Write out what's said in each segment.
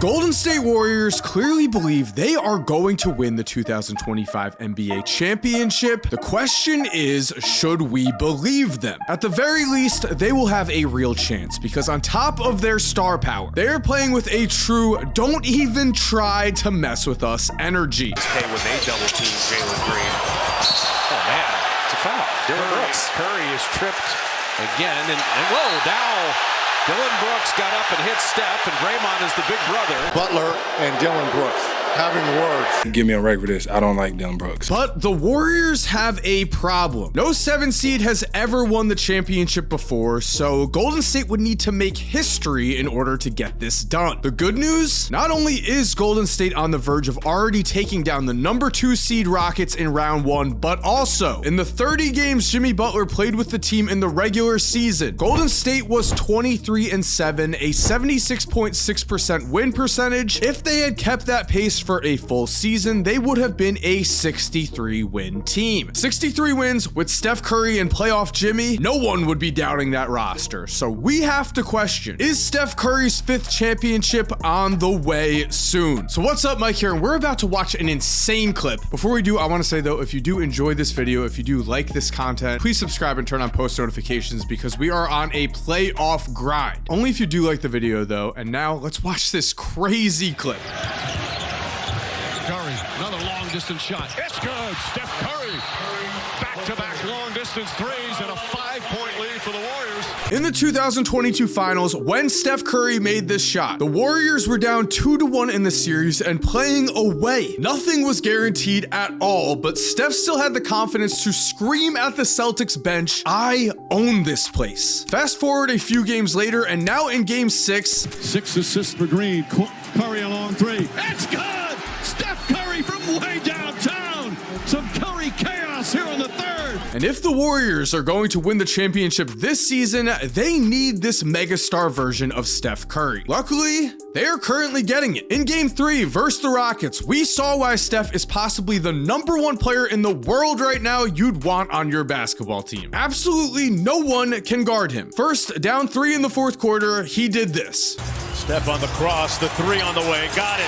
Golden State Warriors clearly believe they are going to win the 2025 NBA championship. The question is, should we believe them? At the very least, they will have a real chance because on top of their star power, they are playing with a true don't even try to mess with us energy. Hey, when they double team Jalen Green. Oh man, it's a foul. Dylan Brooks. Curry is tripped again, and whoa, now Dylan Brooks got up and hit Steph, and Draymond is the big brother. Butler and Dylan Brooks having words. Give me a break for this. I don't like Dylan Brooks. But the Warriors have a problem. No 7 seed has ever won the championship before, so Golden State would need to make history in order to get this done. The good news, not only is Golden State on the verge of already taking down the number 2 seed Rockets in round 1, but also in the 30 games Jimmy Butler played with the team in the regular season, Golden State was 23-7, a 76.6% win percentage. If they had kept that pace for a full season, they would have been a 63 win team. 63 wins with Steph Curry and playoff Jimmy, no one would be doubting that roster. So we have to question, is Steph Curry's 5th championship on the way soon? So what's up, Mike here, and we're about to watch an insane clip. Before we do, I want to say though, if you do enjoy this video, if you do like this content, please subscribe and turn on post notifications because we are on a playoff grind. Only if you do like the video though. And now let's watch this crazy clip. Curry, another long-distance shot. It's good. Steph Curry. Back-to-back long-distance threes and a 5-point lead for the Warriors. In the 2022 finals, when Steph Curry made this shot, the Warriors were down 2-1 in the series and playing away. Nothing was guaranteed at all, but Steph still had the confidence to scream at the Celtics bench, "I own this place." Fast forward a few games later, and now in game 6, 6 assists for Green. Curry a long three. It's good. Steph Curry from way downtown. Some Curry chaos here in the 3rd. and if the Warriors are going to win the championship this season, they need this megastar version of Steph Curry. Luckily, they are currently getting it. In game 3 versus the Rockets, we saw why Steph is possibly the #1 player in the world right now you'd want on your basketball team. Absolutely no one can guard him. First, down 3 in the 4th quarter, he did this. Steph on the cross, the 3 on the way, got it.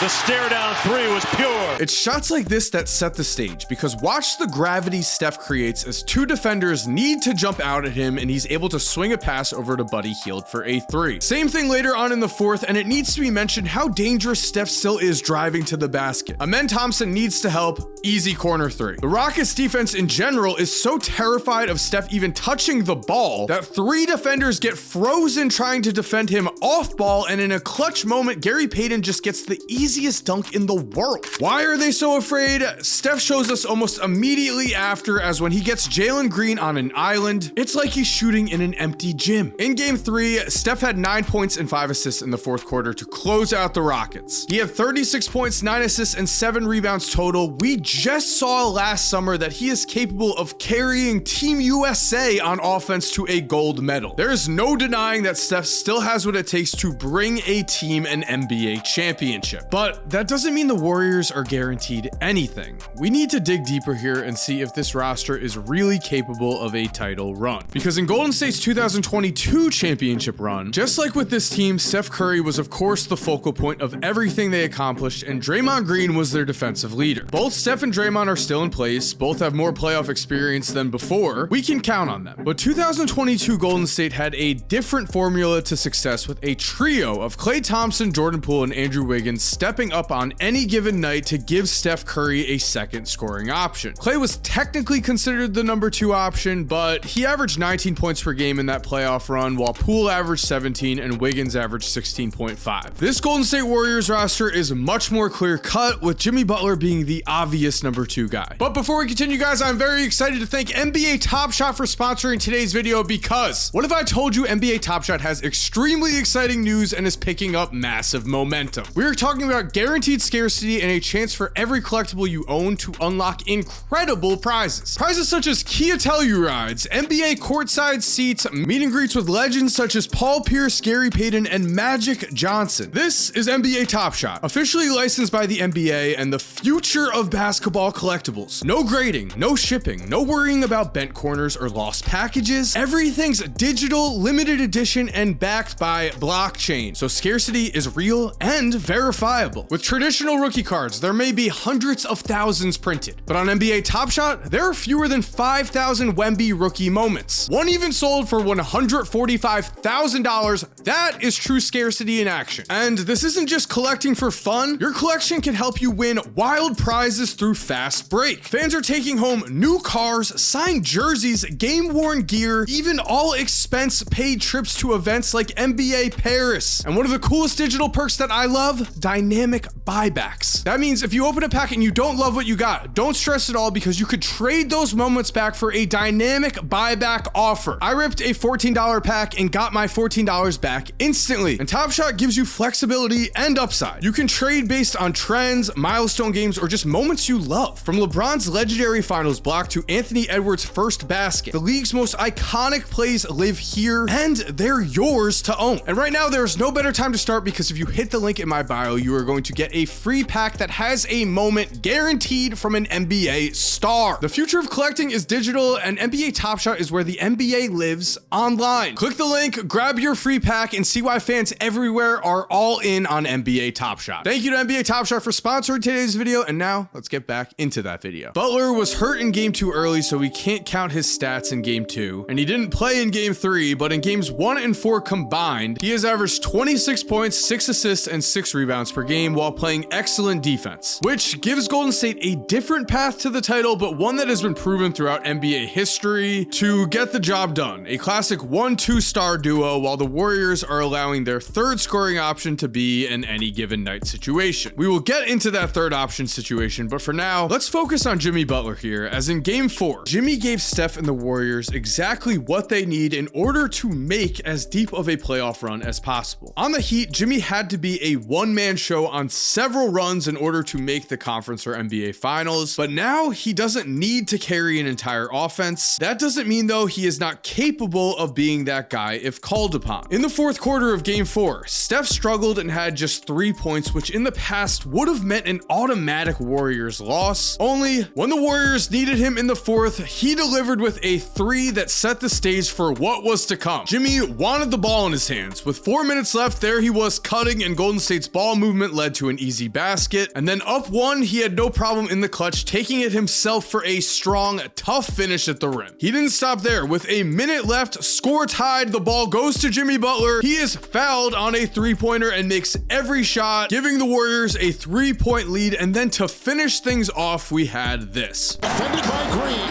The stare down 3 was pure. It's shots like this that set the stage, because watch the gravity Steph creates as 2 defenders need to jump out at him and he's able to swing a pass over to Buddy Hield for a 3. Same thing later on in the 4th, and it needs to be mentioned how dangerous Steph still is driving to the basket. Amen Thompson needs to help, easy corner 3. The Rockets defense in general is so terrified of Steph even touching the ball that 3 defenders get frozen trying to defend him off ball, and in a clutch moment, Gary Payton just gets the easiest dunk in the world. Why are they so afraid? Steph shows us almost immediately after, as when he gets Jalen Green on an island, it's like he's shooting in an empty gym. In game 3, Steph had 9 points and 5 assists in the 4th quarter to close out the Rockets. He had 36 points, 9 assists, and 7 rebounds total. We just saw last summer that he is capable of carrying Team USA on offense to a gold medal. There is no denying that Steph still has what it takes to bring a team an NBA championship. But that doesn't mean the Warriors are guaranteed anything. We need to dig deeper here and see if this roster is really capable of a title run. Because in Golden State's 2022 championship run, just like with this team, Steph Curry was of course the focal point of everything they accomplished, and Draymond Green was their defensive leader. Both Steph and Draymond are still in place, both have more playoff experience than before. We can count on them. But 2022 Golden State had a different formula to success, with a trio of Klay Thompson, Jordan Poole, and Andrew Wiggins stepping up on any given night to give Steph Curry a second scoring option. Klay was technically considered the #2 option, but he averaged 19 points per game in that playoff run, while Poole averaged 17 and Wiggins averaged 16.5. This Golden State Warriors roster is much more clear cut, with Jimmy Butler being the obvious #2 guy. But before we continue, guys, I'm very excited to thank NBA Top Shot for sponsoring today's video, because what if I told you NBA Top Shot has extremely exciting news and is picking up massive momentum? We're talking about guaranteed scarcity and a chance for every collectible you own to unlock incredible prizes. Prizes such as Kia Tellurides, NBA courtside seats, meet and greets with legends such as Paul Pierce, Gary Payton, and Magic Johnson. This is NBA Top Shot, officially licensed by the NBA and the future of basketball basketball collectibles. No grading, no shipping, no worrying about bent corners or lost packages. Everything's digital, limited edition, and backed by blockchain. So scarcity is real and verifiable. With traditional rookie cards, there may be hundreds of thousands printed, but on NBA Top Shot, there are fewer than 5,000 Wemby rookie moments. One even sold for $145,000. That is true scarcity in action. And this isn't just collecting for fun. Your collection can help you win wild prizes through Fast Break. Fans are taking home new cars, signed jerseys, game-worn gear, even all expense-paid trips to events like NBA Paris. And one of the coolest digital perks that I love, dynamic buybacks. That means if you open a pack and you don't love what you got, don't stress at all because you could trade those moments back for a dynamic buyback offer. I ripped a $14 pack and got my $14 back instantly. And Top Shot gives you flexibility and upside. You can trade based on trends, milestone games, or just moments you love. From LeBron's legendary finals block to Anthony Edwards' first basket, the league's most iconic plays live here and they're yours to own. And right now there's no better time to start because if you hit the link in my bio, you are going to get a free pack that has a moment guaranteed from an NBA star. The future of collecting is digital and NBA Top Shot is where the NBA lives online. Click the link, grab your free pack, and see why fans everywhere are all in on NBA Top Shot. Thank you to NBA Top Shot for sponsoring today's video, and now let's get back into that video. Butler was hurt in game 2 early, so we can't count his stats in game 2, and he didn't play in game 3, but in games 1 and 4 combined, he has averaged 26 points, 6 assists, and 6 rebounds per game while playing excellent defense, which gives Golden State a different path to the title, but one that has been proven throughout NBA history to get the job done. A classic 1-2 star duo, while the Warriors are allowing their third scoring option to be an any given night situation. We will get into that third option situation, but for now, let's focus on Jimmy Butler here, as in game 4, Jimmy gave Steph and the Warriors exactly what they need in order to make as deep of a playoff run as possible. On the Heat, Jimmy had to be a one-man show on several runs in order to make the conference or NBA finals, but now he doesn't need to carry an entire offense. That doesn't mean though he is not capable of being that guy if called upon. In the fourth quarter of game 4, Steph struggled and had just 3 points, which in the past would have meant an automatic Warriors loss. Only when the Warriors needed him in the fourth, he delivered with a 3 that set the stage for what was to come. Jimmy wanted the ball in his hands. With 4 minutes left, there he was cutting, and Golden State's ball movement led to an easy basket. And then up 1, he had no problem in the clutch, taking it himself for a strong, tough finish at the rim. He didn't stop there. With a minute left, score tied, the ball goes to Jimmy Butler. He is fouled on a 3-pointer and makes every shot, giving the Warriors a 3-point lead. And then to finish things off, we had this. Defended by Green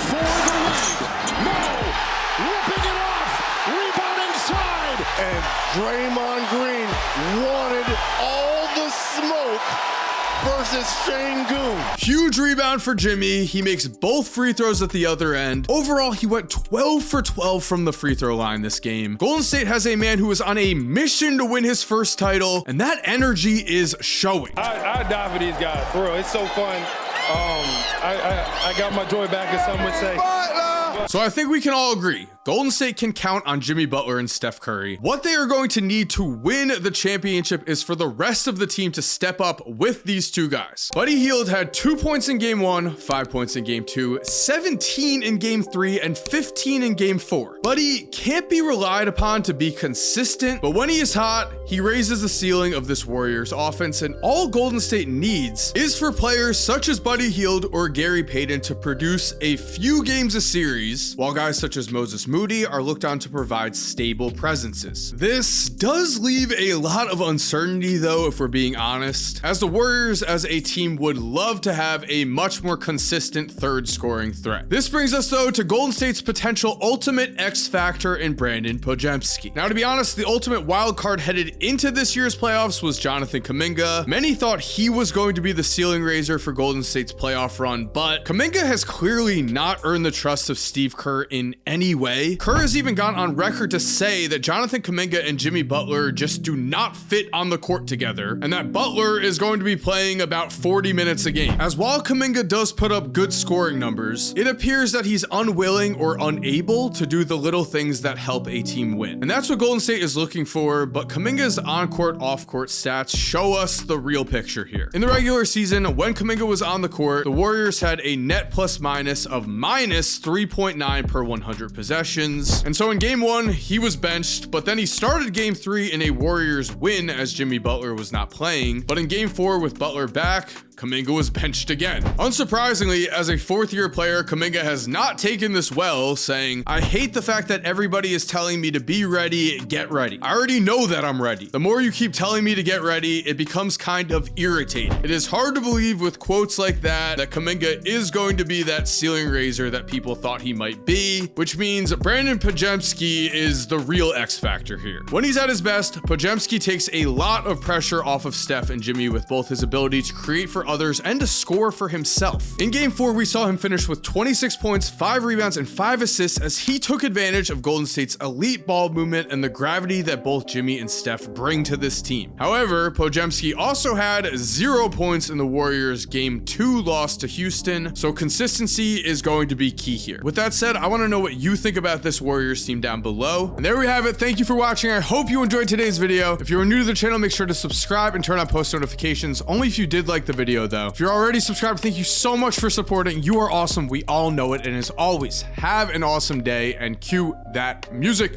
for the lead. No! Ripping it off! Rebound inside! And Draymond Green wanted all the smoke versus Şengün. Huge rebound for Jimmy. He makes both free throws at the other end. Overall, he went 12 for 12 from the free throw line this game. Golden State has a man who is on a mission to win his first title, and that energy is showing. I die for these guys, for real. It's so fun. I got my joy back, as some would say. So I think we can all agree, Golden State can count on Jimmy Butler and Steph Curry. What they are going to need to win the championship is for the rest of the team to step up with these two guys. Buddy Hield had 2 points in game 1, 5 points in game 2, 17 in game 3, and 15 in game 4. Buddy can't be relied upon to be consistent, but when he is hot, he raises the ceiling of this Warriors offense, and all Golden State needs is for players such as Buddy Hield or Gary Payton to produce a few games a series, while guys such as Moses Moody are looked on to provide stable presences. This does leave a lot of uncertainty though, if we're being honest, as the Warriors as a team would love to have a much more consistent third scoring threat. This brings us though to Golden State's potential ultimate X factor in Brandon Podziemski. Now to be honest, the ultimate wild card headed into this year's playoffs was Jonathan Kuminga. Many thought he was going to be the ceiling raiser for Golden State's playoff run, but Kuminga has clearly not earned the trust of Steve Kerr in any way. Kerr has even gone on record to say that Jonathan Kuminga and Jimmy Butler just do not fit on the court together, and that Butler is going to be playing about 40 minutes a game. As while Kuminga does put up good scoring numbers, it appears that he's unwilling or unable to do the little things that help a team win. And that's what Golden State is looking for, but Kuminga's on-court, off-court stats show us the real picture here. In the regular season, when Kuminga was on the court, the Warriors had a net plus minus of minus 3.9 per 100 possessions. And so in game 1, he was benched, but then he started game 3 in a Warriors win as Jimmy Butler was not playing. But in game 4 with Butler back, Kuminga was benched again. Unsurprisingly, as a fourth-year player, Kuminga has not taken this well, saying, "I hate the fact that everybody is telling me to be ready, get ready. I already know that I'm ready. The more you keep telling me to get ready, it becomes kind of irritating. It is hard to believe with quotes like that Kuminga is going to be that ceiling raiser that people thought he might be," which means Brandon Podziemski is the real X factor here. When he's at his best, Podziemski takes a lot of pressure off of Steph and Jimmy with both his ability to create for others and to score for himself. In game 4, we saw him finish with 26 points, 5 rebounds, and 5 assists as he took advantage of Golden State's elite ball movement and the gravity that both Jimmy and Steph bring to this team. However, Podziemski also had 0 points in the Warriors' game 2 loss to Houston, so consistency is going to be key here. With that said, I want to know what you think about this Warriors team down below. And there we have it. Thank you for watching. I hope you enjoyed today's video. If you're new to the channel, make sure to subscribe and turn on post notifications, only if you did like the video though. If you're already subscribed, thank you so much for supporting. You are awesome. We all know it. And as always, have an awesome day and cue that music.